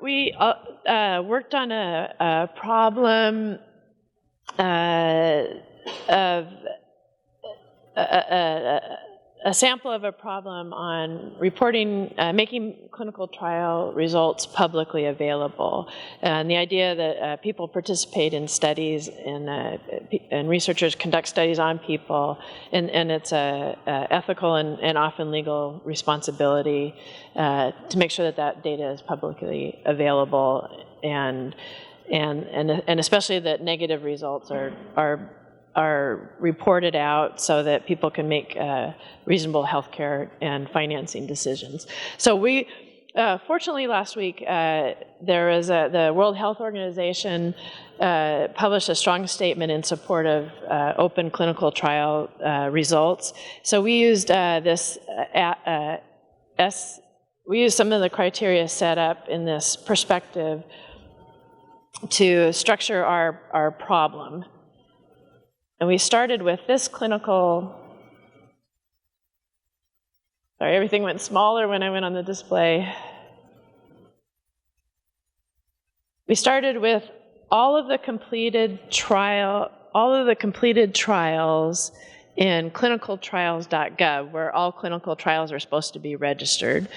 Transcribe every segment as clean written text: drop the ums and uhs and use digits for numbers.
We worked on a problem of a sample of a problem on reporting, making clinical trial results publicly available. And the idea that people participate in studies and researchers conduct studies on people, and it's a ethical and often legal responsibility to make sure that data is publicly available, and especially that negative results are reported out so that people can make reasonable healthcare and financing decisions. So we, fortunately last week, there was the World Health Organization published a strong statement in support of open clinical trial results. So we used we used some of the criteria set up in this perspective to structure our problem. And we started with this clinical, sorry, everything went smaller when I went on the display. We started with all of the completed trials in clinicaltrials.gov, where all clinical trials are supposed to be registered.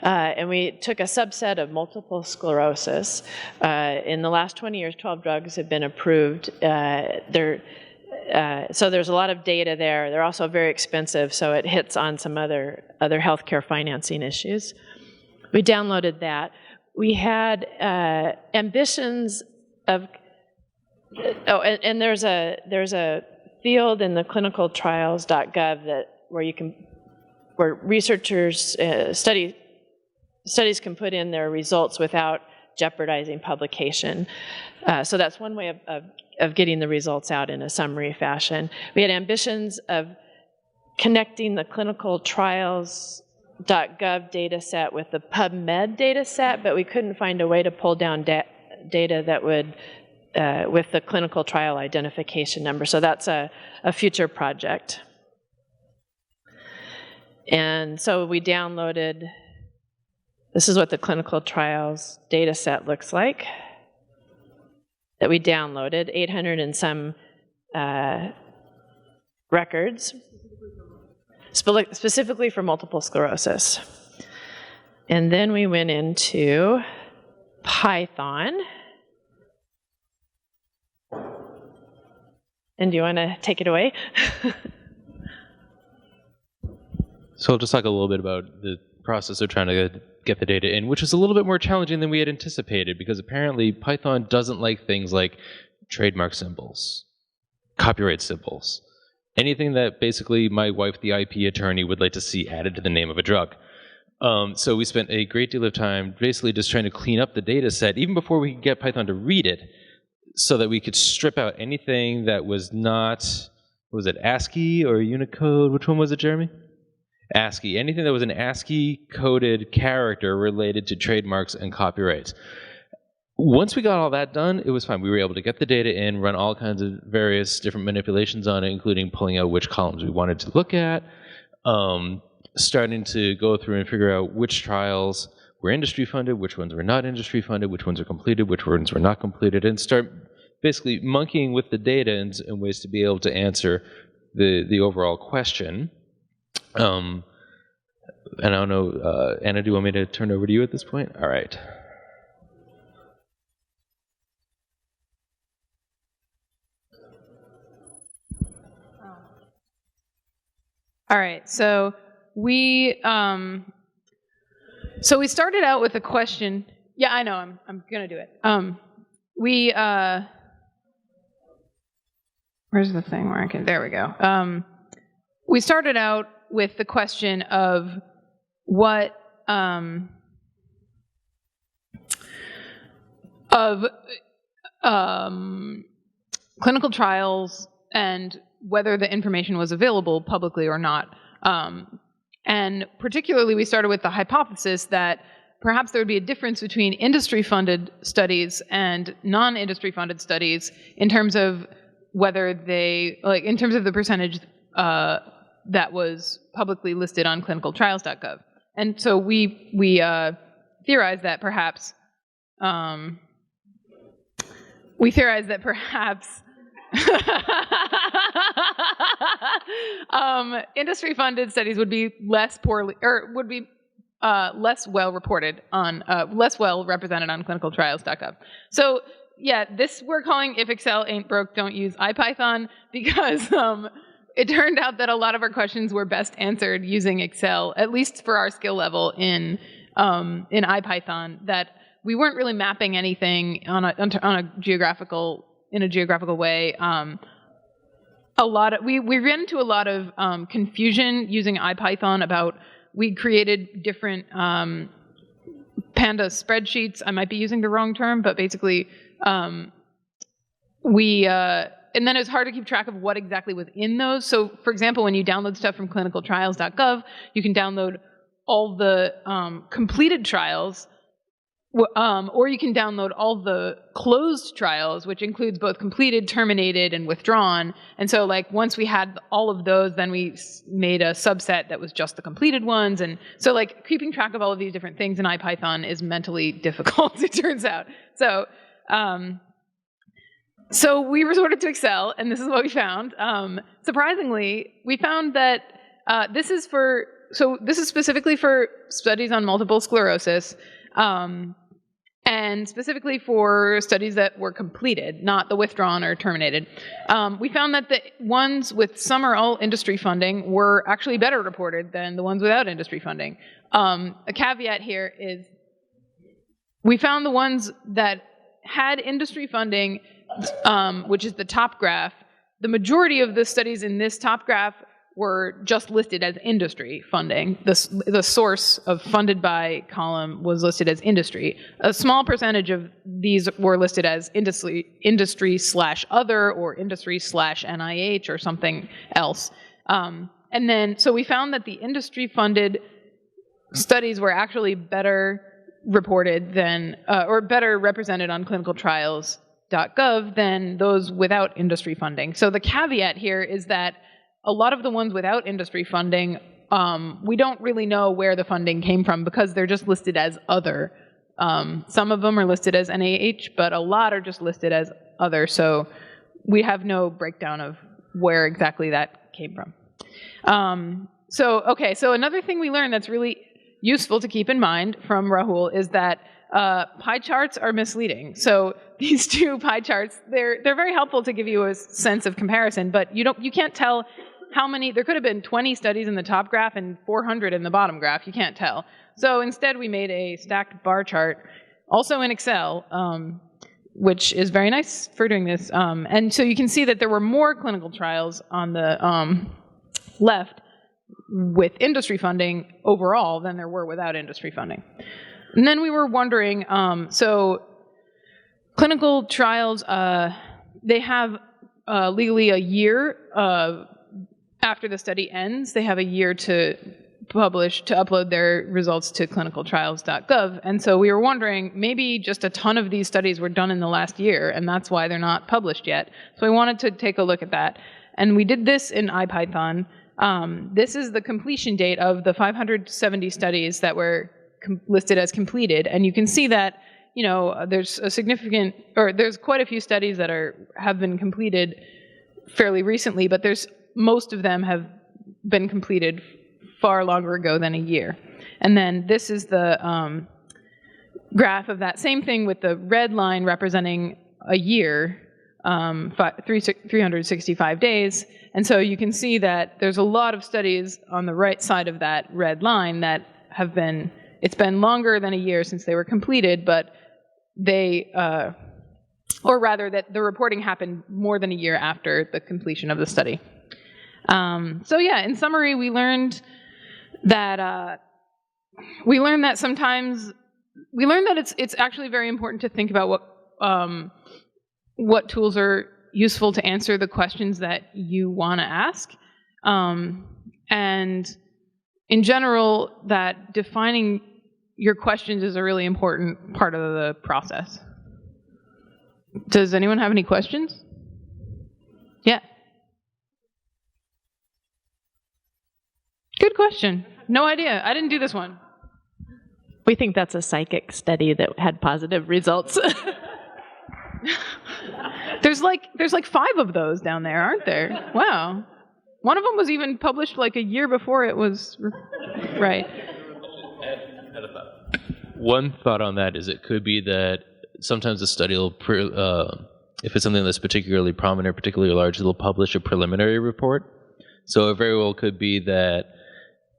And we took a subset of multiple sclerosis. In the last 20 years, 12 drugs have been approved. So there's a lot of data there. They're also very expensive, so it hits on some other healthcare financing issues. We downloaded that. We had ambitions of, and there's a field in the clinicaltrials.gov where researchers studies can put in their results without jeopardizing publication. So that's one way of getting the results out in a summary fashion. We had ambitions of connecting the clinicaltrials.gov data set with the PubMed data set, but we couldn't find a way to pull down data that would, with the clinical trial identification number. So that's a future project. And so we downloaded, this is what the clinical trials data set looks like, that we downloaded, 800 and some records, specifically for multiple sclerosis. And then we went into Python. And do you want to take it away? So I'll just talk a little bit about the process of trying to get the data in, which is a little bit more challenging than we had anticipated, because apparently Python doesn't like things like trademark symbols, copyright symbols, anything that basically my wife, the IP attorney, would like to see added to the name of a drug. So we spent a great deal of time basically just trying to clean up the data set, even before we could get Python to read it, so that we could strip out anything that was not, was it ASCII or Unicode? Which one was it, Jeremy? ASCII. Anything that was an ASCII-coded character related to trademarks and copyrights. Once we got all that done, it was fine. We were able to get the data in, run all kinds of various different manipulations on it, including pulling out which columns we wanted to look at, starting to go through and figure out which trials were industry-funded, which ones were not industry-funded, which ones are completed, which ones were not completed, and start basically monkeying with the data in ways to be able to answer the overall question. And I don't know, Anna, do you want me to turn over to you at this point? All right. All right, so we started out with a question. Yeah, I know, I'm gonna do it. Where's the thing where I can, there we go. We started out with the question of what, clinical trials and whether the information was available publicly or not. And particularly, we started with the hypothesis that perhaps there would be a difference between industry-funded studies and non-industry funded studies in terms of whether they, like in terms of the percentage that was publicly listed on clinicaltrials.gov. And so we theorized that perhaps we theorized that perhaps industry-funded studies would be less well reported on, less well represented on clinicaltrials.gov. So yeah, this we're calling "If Excel Ain't Broke, Don't Use IPython," because it turned out that a lot of our questions were best answered using Excel, at least for our skill level in IPython. That we weren't really mapping anything in a geographical way. We ran into a lot of confusion using IPython about. We created different Panda spreadsheets. I might be using the wrong term, but basically, and then it was hard to keep track of what exactly was in those. So, for example, when you download stuff from clinicaltrials.gov, you can download all the completed trials, or you can download all the closed trials, which includes both completed, terminated, and withdrawn. And so, like, once we had all of those, then we made a subset that was just the completed ones. And so, like, keeping track of all of these different things in IPython is mentally difficult, it turns out. So we resorted to Excel, and this is what we found. Surprisingly, we found that this is specifically for studies on multiple sclerosis, and specifically for studies that were completed, not the withdrawn or terminated. We found that the ones with some or all industry funding were actually better reported than the ones without industry funding. A caveat here is we found the ones that had industry funding, which is the top graph. The majority of the studies in this top graph were just listed as industry funding. The source of funded by column was listed as industry. A small percentage of these were listed as industry/other or industry/NIH or something else. And then, so we found that the industry-funded studies were actually better reported than, or better represented on clinicaltrials.gov than those without industry funding. So the caveat here is that a lot of the ones without industry funding, we don't really know where the funding came from because they're just listed as other. Some of them are listed as NIH, but a lot are just listed as other. So we have no breakdown of where exactly that came from. So another thing we learned that's really useful to keep in mind from Rahul is that pie charts are misleading. So these two pie charts, they're very helpful to give you a sense of comparison, but you can't tell how many. There could have been 20 studies in the top graph and 400 in the bottom graph. You can't tell. So instead, we made a stacked bar chart, also in Excel, which is very nice for doing this. And so you can see that there were more clinical trials on the left with industry funding overall than there were without industry funding. And then we were wondering, so clinical trials, they have legally a year after the study ends. They have a year to upload their results to clinicaltrials.gov. And so we were wondering, maybe just a ton of these studies were done in the last year, and that's why they're not published yet. So we wanted to take a look at that. And we did this in IPython. This is the completion date of the 570 studies that were listed as completed. And you can see that, there's there's quite a few studies that have been completed fairly recently, but most of them have been completed far longer ago than a year. And then this is the graph of that same thing with the red line representing a year, 365 days. And so you can see that there's a lot of studies on the right side of that red line that it's been longer than a year since they were completed, but or rather that the reporting happened more than a year after the completion of the study. In summary, we learned that it's actually very important to think about what tools are useful to answer the questions that you want to ask. And in general, that defining your questions is a really important part of the process. Does anyone have any questions? Yeah. Good question. No idea. I didn't do this one. We think that's a psychic study that had positive results. There's like 5 of those down there, aren't there? Wow. One of them was even published like a year before it was right. One thought on that is it could be that sometimes the study will, if it's something that's particularly prominent, particularly large, it'll publish a preliminary report. So it very well could be that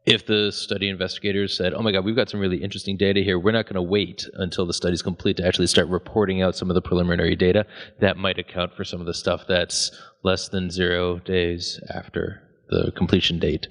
if the study investigators said, oh my God, we've got some really interesting data here, we're not going to wait until the study's complete to actually start reporting out some of the preliminary data. That might account for some of the stuff that's less than 0 days after the completion date.